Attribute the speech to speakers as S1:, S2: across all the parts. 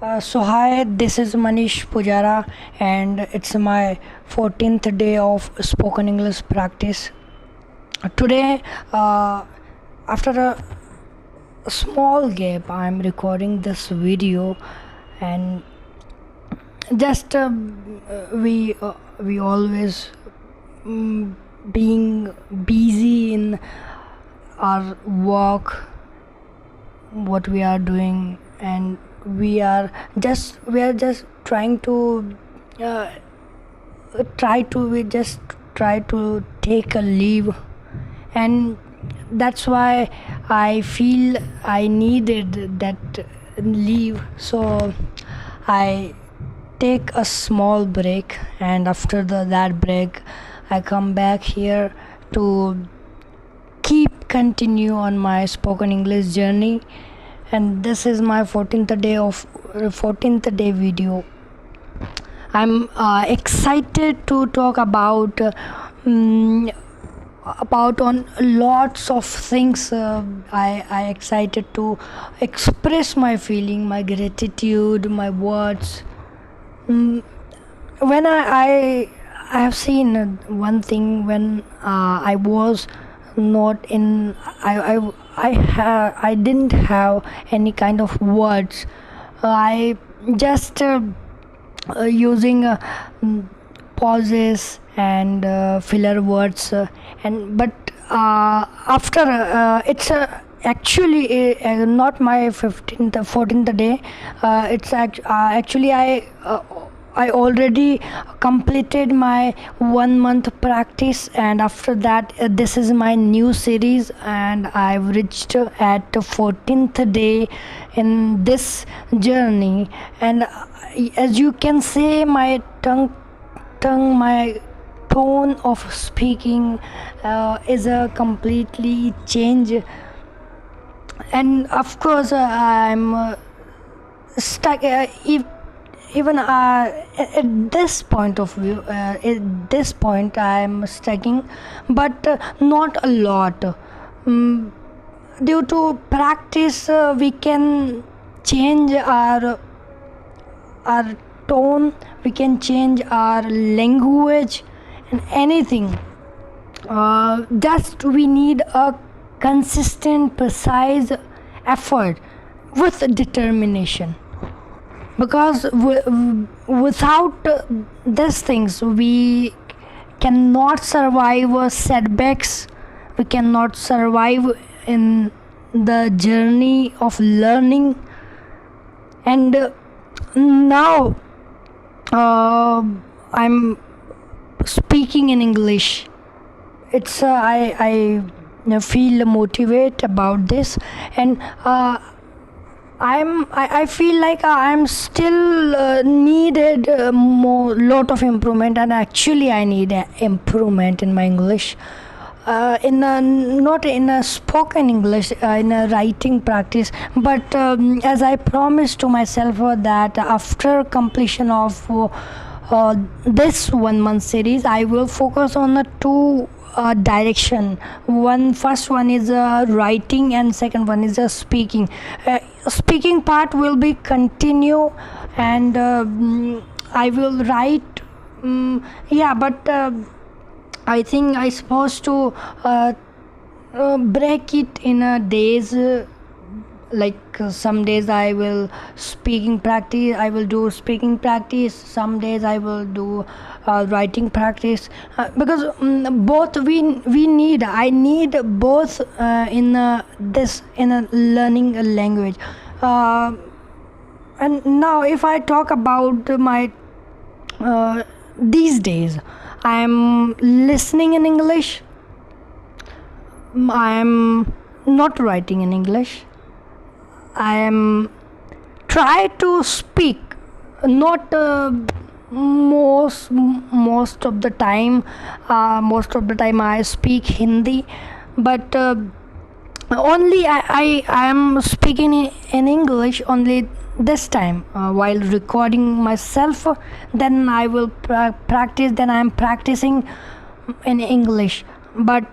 S1: So hi, this is Manish Pujara, and it's my 14th day of spoken English practice. Today, after a small gap, I'm recording this video, and just we always being busy in our work, what we are doing, and we are just trying to uh, try to take a leave, and that's why I feel I needed that leave. So I take a small break, and after that break I come back here to continue on my spoken English journey. And this is my 14th day video. I'm excited to talk about on lots of things. I excited to express my feeling, my gratitude, my words. When I have seen one thing. When I was not in I didn't have any kind of words. I just using pauses and filler words, and but after it's not my 14th day. Actually I already completed my 1 month practice, and after that this is my new series, and I've reached at the 14th day in this journey. And as you can say, my my tone of speaking is a completely change. And of course I'm stuck if even at this point of view, at this point I am studying, but not a lot. Due to practice we can change our tone, we can change our language and anything. Just we need a consistent, precise effort with determination, because without these things we cannot survive setbacks, we cannot survive in the journey of learning. And now I'm speaking in English. It's I feel motivated about this, and I feel like I'm still needed more lot of improvement, and actually I need improvement in my English. Not in a spoken English, in a writing practice, but as I promised to myself that after completion of this 1 month series, I will focus on the two direction. First one is writing, and second one is speaking. Speaking part will be continue, and I will write. Yeah, but I think I supposed to break it in a days. Some days I will do speaking practice, some days I will do writing practice, because both we need, I need both in this in a learning a language. And now if I talk about my these days, I am listening in English, I am not writing in English, I am try to speak, not most of the time. Most of the time I speak Hindi, but only I am speaking in English only this time while recording myself. Then I will practice. Then I am practicing in English, but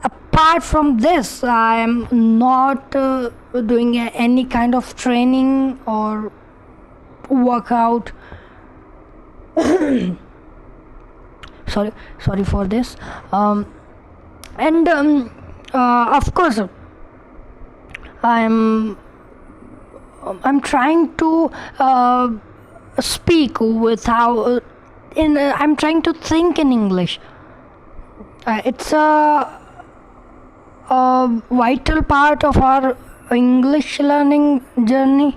S1: apart from this, I am not doing any kind of training or workout. Sorry for this. And of course, I'm trying to speak without I'm trying to think in English. It's a vital part of our English learning journey,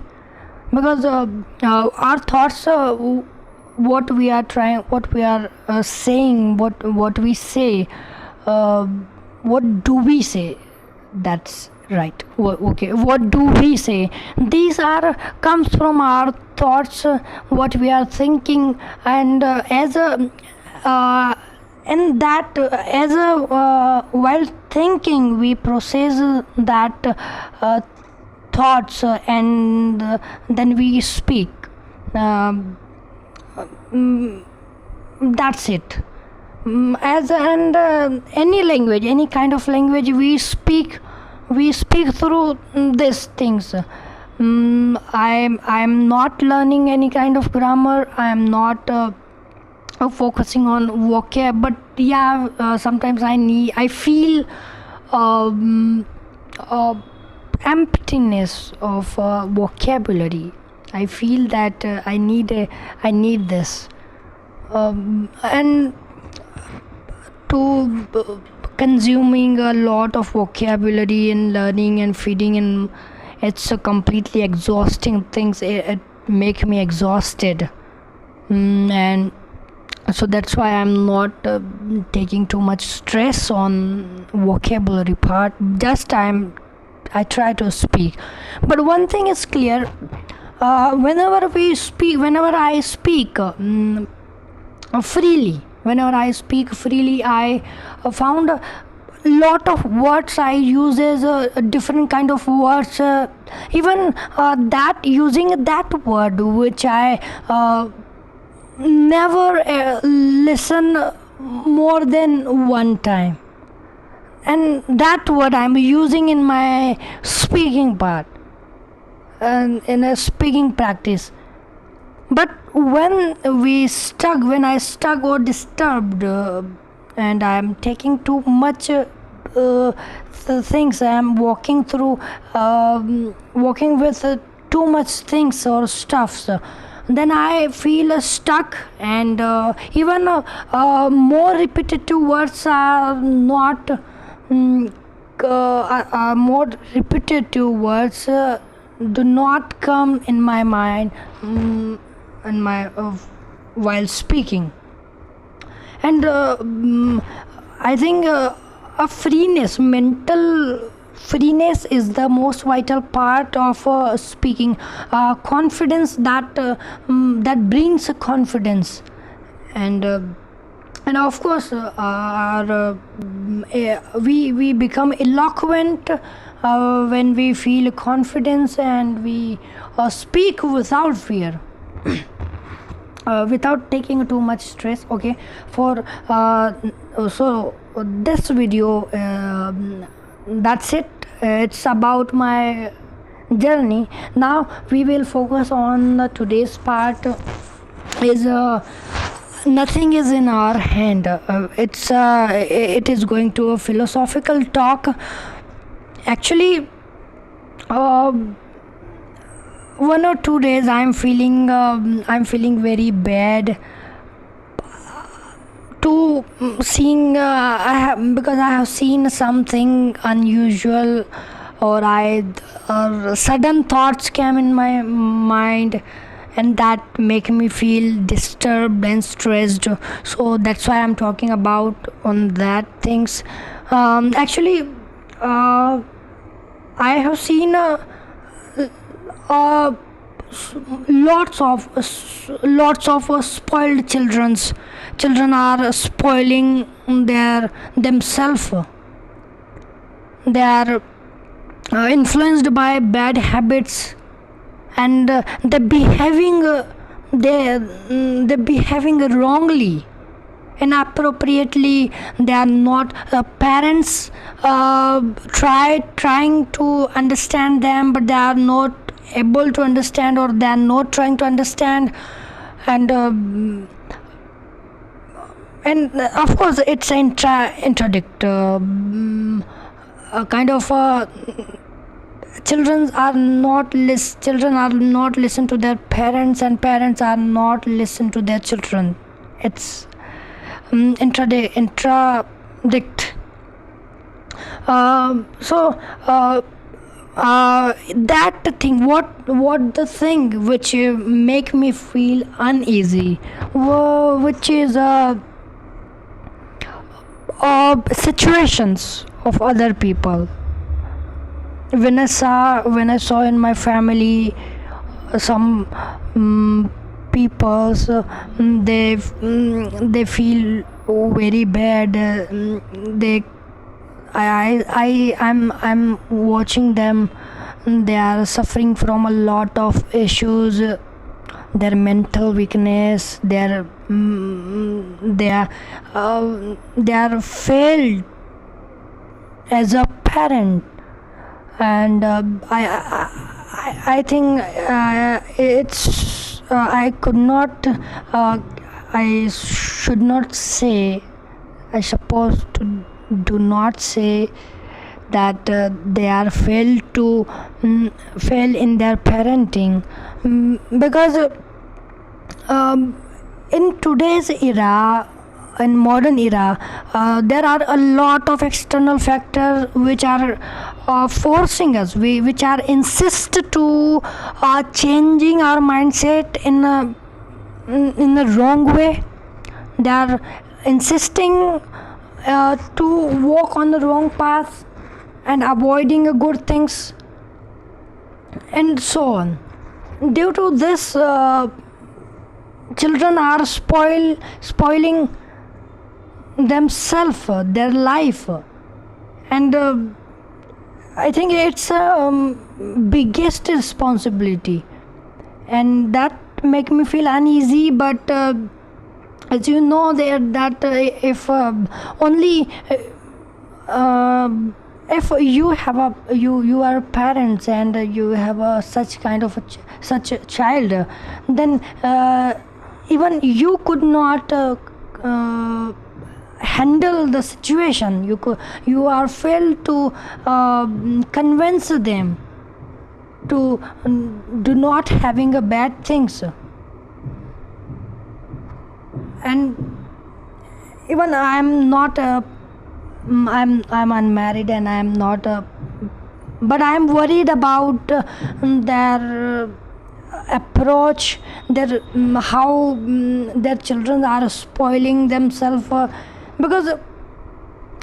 S1: because our thoughts, what we are saying, what we say, what do we say? That's right. Okay, what do we say? These are comes from our thoughts, what we are thinking, and as a while thinking, we process that thoughts, and then we speak. That's it. Any language, any kind of language we speak through these things. I'm not learning any kind of grammar. I'm not focusing on vocab, but yeah, sometimes I feel emptiness of vocabulary. I feel that I need this, and to consuming a lot of vocabulary and learning and feeding, and it's a completely exhausting things. It make me exhausted, and so that's why I'm not taking too much stress on vocabulary part. Just I try to speak. But one thing is clear, whenever I speak freely, I found a lot of words I use as a different kind of words, even that using that word which I never listen more than one time, and that word I'm using in my speaking part and in a speaking practice. But when I stuck or disturbed, and I'm taking too much things, I'm walking with too much things or stuffs, then I feel stuck, and even more repetitive words are not more repetitive words do not come in my mind in my while speaking. And I think a mental freeness is the most vital part of speaking. Confidence, that brings confidence, and of course we become eloquent when we feel confidence, and we speak without fear. Without taking too much stress. Okay, for so this video, that's it. It's about my journey. Now we will focus on today's part. Is nothing is in our hand. It is going to a philosophical talk. Actually, 1 or 2 days I'm feeling very bad to seeing because I have seen something unusual, or sudden thoughts came in my mind, and that make me feel disturbed and stressed. So that's why I'm talking about on that things. Actually, I have seen lots of spoiled children are spoiling themselves. They are influenced by bad habits, and they're behaving wrongly inappropriately. They are not parents trying to understand them, but they are not able to understand, or they are not trying to understand. And of course it's an interdict kind of children are not listen to their parents, and parents are not listen to their children. It's intradict. So that thing, what the thing which make me feel uneasy, which is situations of other people. When I saw in my family some people, they feel very bad. I'm watching them. They are suffering from a lot of issues. Their mental weakness. They are failed as a parent, and I think it's I could not I should not say, I suppose to do not say that they are fail in their parenting, because in today's era, in modern era, there are a lot of external factors which are forcing us, which are insist to changing our mindset in a wrong way. They are insisting to walk on the wrong path and avoiding good things, and so on. Due to this, children are spoiling themselves, their life, and I think it's a biggest responsibility, and that make me feel uneasy. But as you know, that if only if you are parents and you have such kind of such a child, then even you could not handle the situation. You are failed to convince them to do not having a bad things. And even I'm unmarried, and I'm not but I'm worried about their approach, their how their children are spoiling themselves, because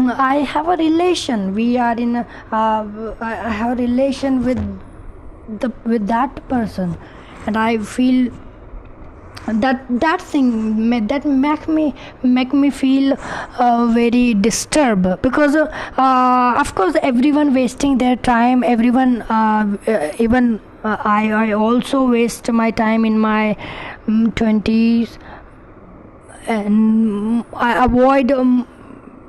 S1: I have a relation. We are in I have a relation with that person, and I feel that thing that make me feel very disturbed, because of course everyone wasting their time, everyone even I also waste my time in my 20s, and I avoid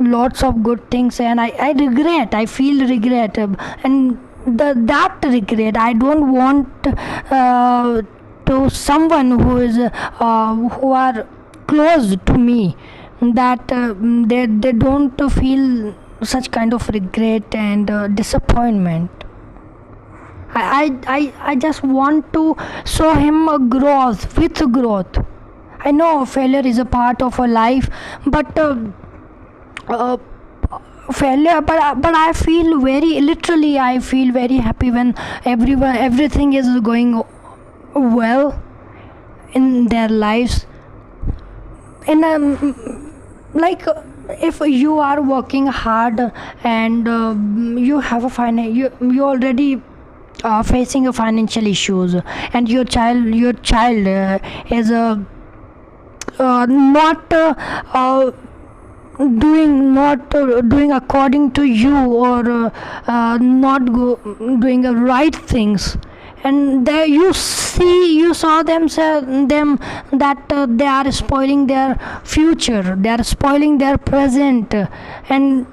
S1: lots of good things, and I regret, I feel regret, and that regret I don't want to someone who are close to me, that they don't feel such kind of regret and disappointment. I just want to show him a growth. I know failure is a part of a life, but failure, but I feel I feel very happy when everything is going well in their lives. In like if you are working hard, and you have a you already facing a financial issues, and your child is not doing according to you, or not doing the right things, and there you saw them that they are spoiling their future, they are spoiling their present, and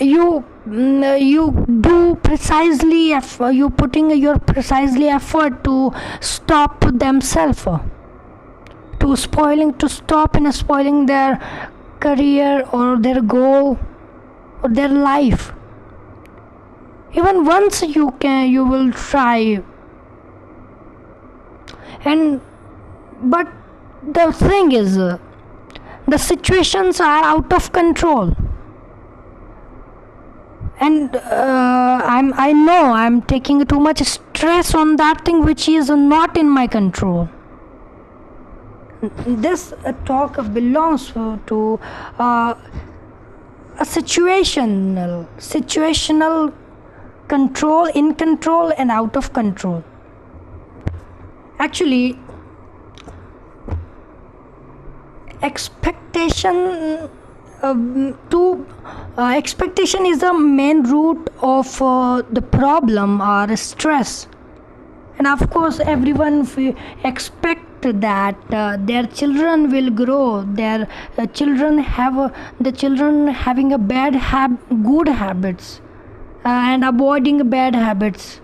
S1: you do precisely you putting your precisely effort to stop themselves, to stop in spoiling their career or their goal or their life. Even once you will try, and but the thing is, the situations are out of control, and I know I'm taking too much stress on that thing which is not in my control. This talk belongs to a situational control, in control and out of control. Actually, expectation expectation is the main root of the problem or stress. And of course everyone expect that their children will grow, their children having a good habits, and avoiding bad habits.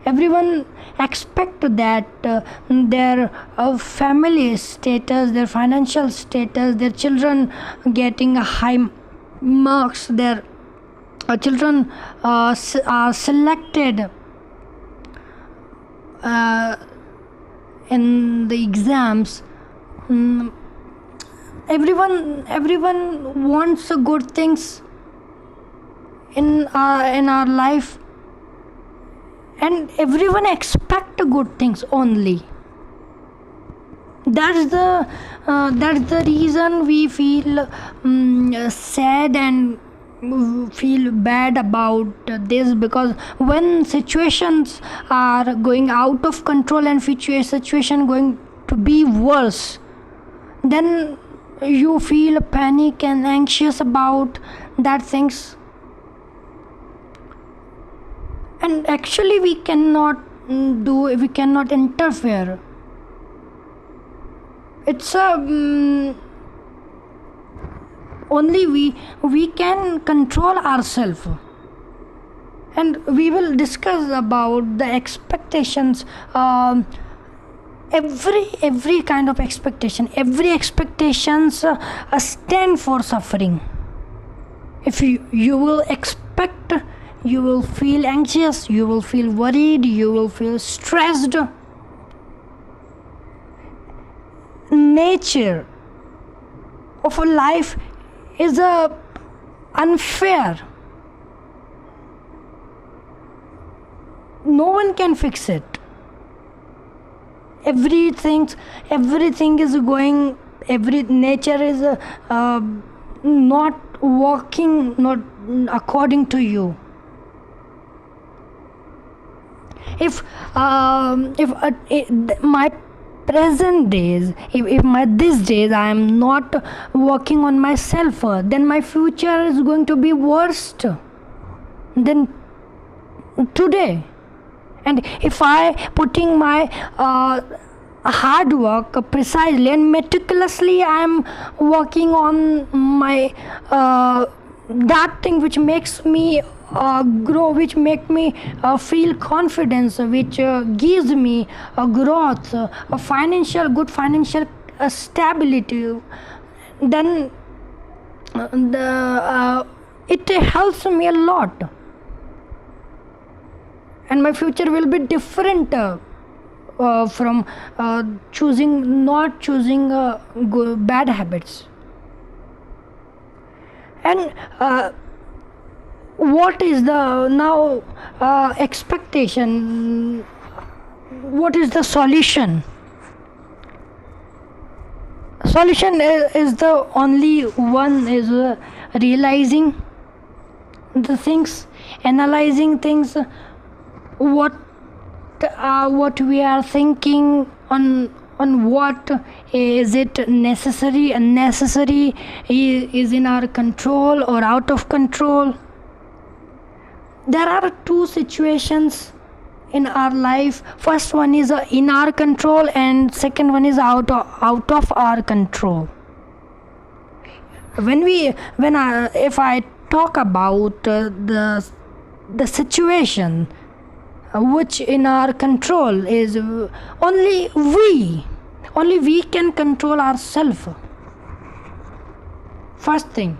S1: Everyone expect that their family status, their financial status, their children getting high marks, their children are selected in the exams. Everyone wants good things in our life, and everyone expect good things only. That's the reason we feel sad and feel bad about this, because when situations are going out of control and situation going to be worse, then you feel panic and anxious about that things. And actually we cannot interfere. It's only we can control ourselves. And we will discuss about the expectations, every kind of expectation. Every expectations stand for suffering. If you will expect, you will feel anxious, you will feel worried, you will feel stressed. Nature of a life is unfair. No one can fix it. Everything is going, nature is not working, not according to you. If my present days, if my these days I am not working on myself, then my future is going to be worst than today. And if I putting my hard work precisely and meticulously, I am working on my that thing which makes me grow, which make me feel confidence, which gives me a growth, a good financial stability, then it helps me a lot, and my future will be different from not choosing bad habits. And what is the now expectation? What is the solution? Solution is the only one, is realizing the things, analyzing things, what we are thinking, on what is it necessary, unnecessary, is in our control or out of control. There are two situations in our life. First one is in our control, and second one is out of our control. If I talk about the situation which in our control is only we can control ourselves. First thing,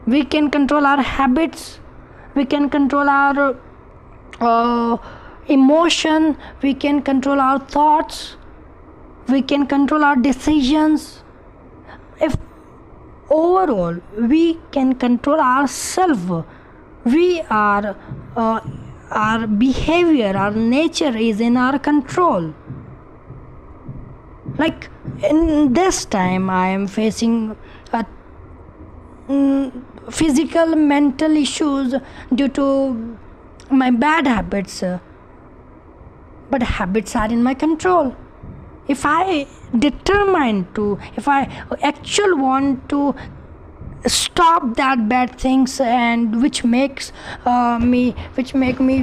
S1: we can control our habits, we can control our emotion, we can control our thoughts, we can control our decisions. If overall we can control ourselves, we are our behavior, our nature is in our control. Like in this time I am facing physical mental issues due to my bad habits, but habits are in my control. If I actually want to stop that bad things and which make me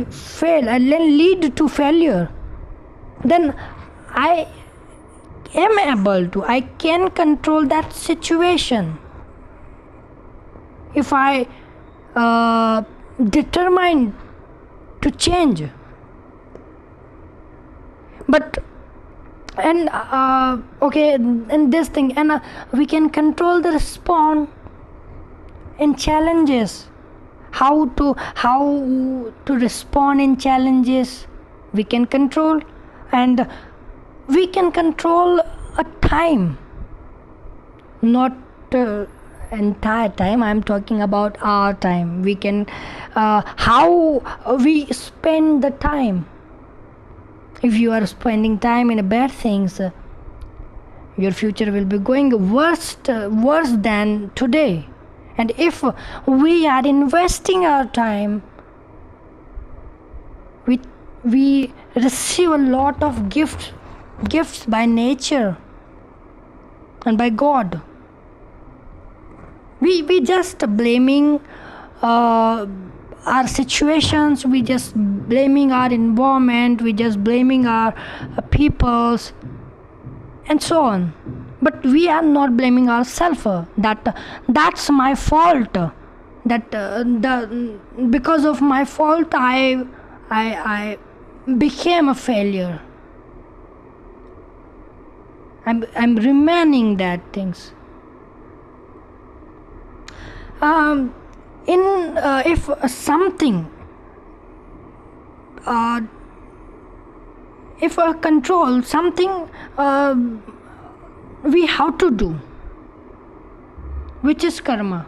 S1: fail and then lead to failure, then I can control that situation. If I determine to change. But and this thing, and we can control the response in challenges. How to respond in challenges we can control, and we can control a time, not entire time. I'm talking about our time. We can how we spend the time. If you are spending time in bad things, your future will be going worse than today. And if we are investing our time, we receive a lot of gifts by nature and by God. We just blaming our situations, we just blaming our environment, we just blaming our peoples and so on. But we are not blaming ourselves. That's my fault. Because of my fault, I became a failure. I'm remaining that things. If something, if a control something we have to do, which is karma.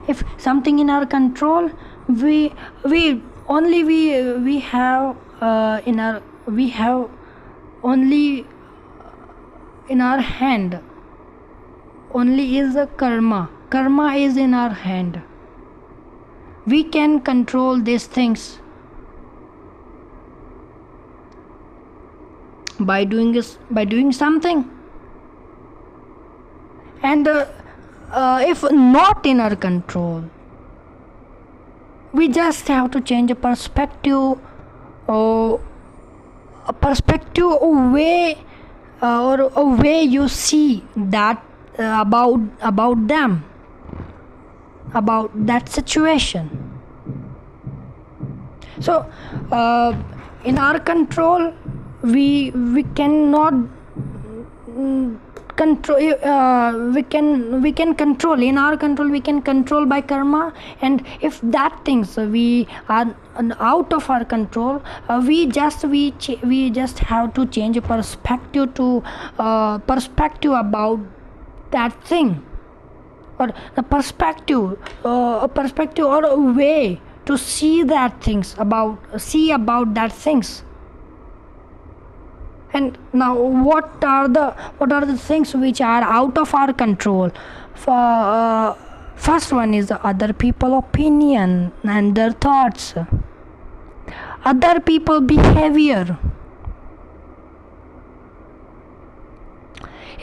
S1: If something in our control, we have only in our hand. Only is a karma. Karma is in our hand. We can control these things by doing something. And if not in our control, we just have to change a perspective, or a way, or a way you see that about them, about that situation. So in our control, we cannot control. We can control. In our control, we can control by karma. And if that things we are out of our control, we just have to change a perspective to about that thing, or the perspective or a way to see about that things. And now what are the things which are out of our control? First one is the other people opinion and their thoughts, other people behavior.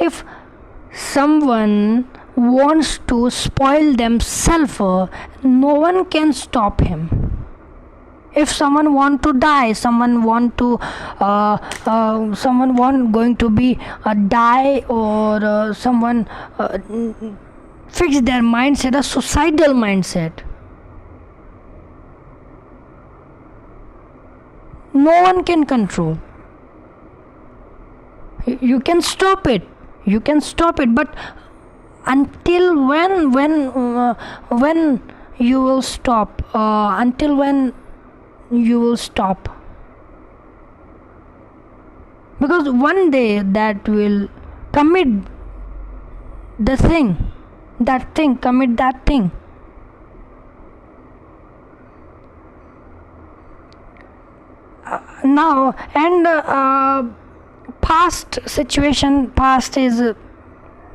S1: If someone wants to spoil themselves, no one can stop him. if someone want to die, someone want going to be die, or someone fix their mindset, a suicidal mindset, no one can control. You can stop it, but until when you will stop, until when you will stop, because one day that will commit commit that thing. Now, and past is,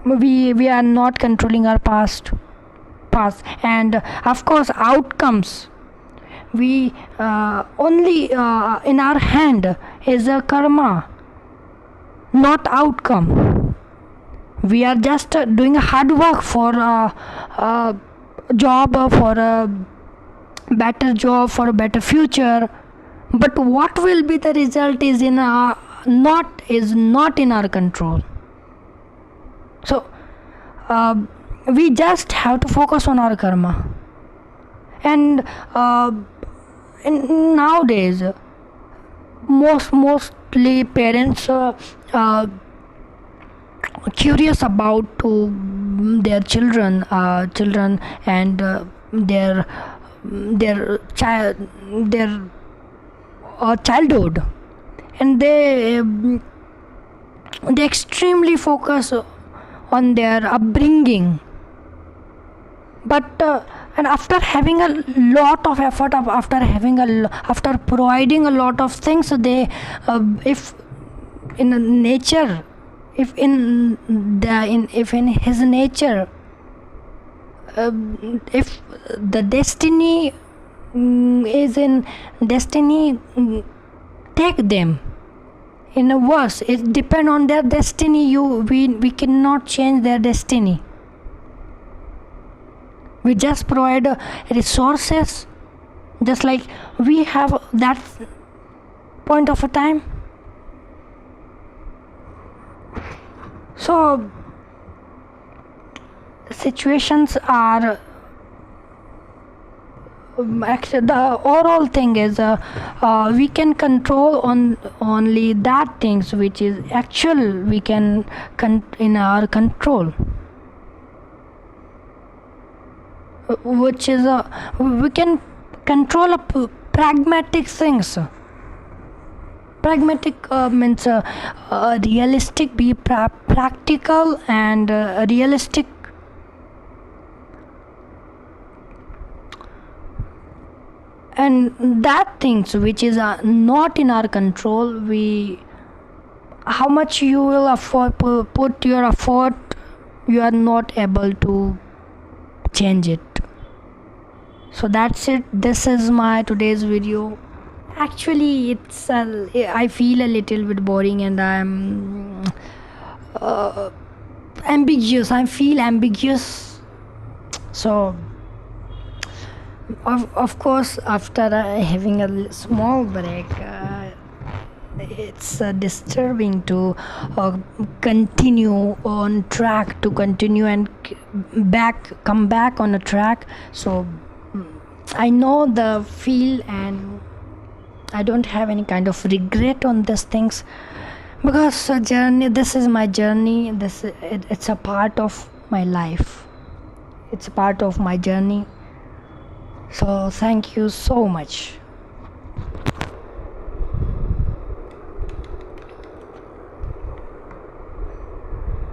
S1: we are not controlling our past, and of course outcomes, we only in our hand is a karma, not outcome. We are just doing hard work for a job, for a better job, for a better future, but what will be the result is not in our control. So we just have to focus on our karma. And nowadays mostly parents curious about their children and their childhood, and they extremely focus on their upbringing, but and after having a lot of effort, after providing a lot of things, they if in nature, if in his nature, if the destiny is in destiny, take them in a verse, it depend on their destiny. We cannot change their destiny. We just provide resources, just like we have that point of a time. So situations are actually, the overall thing is we can control on only that things which is actual, we can in our control, which is we can control pragmatic things. Pragmatic means realistic, be practical and realistic. And that things which is not in our control, how much you will afford, put your effort, you are not able to change it. So that's it. This is my today's video. Actually, it's I feel a little bit boring, and I'm ambiguous. I feel ambiguous. So of course, after having a small break, it's disturbing to continue on track, to continue and come back on a track. So I know the feel, and I don't have any kind of regret on these things, because this is my journey. It's a part of my life, it's a part of my journey. So thank you so much.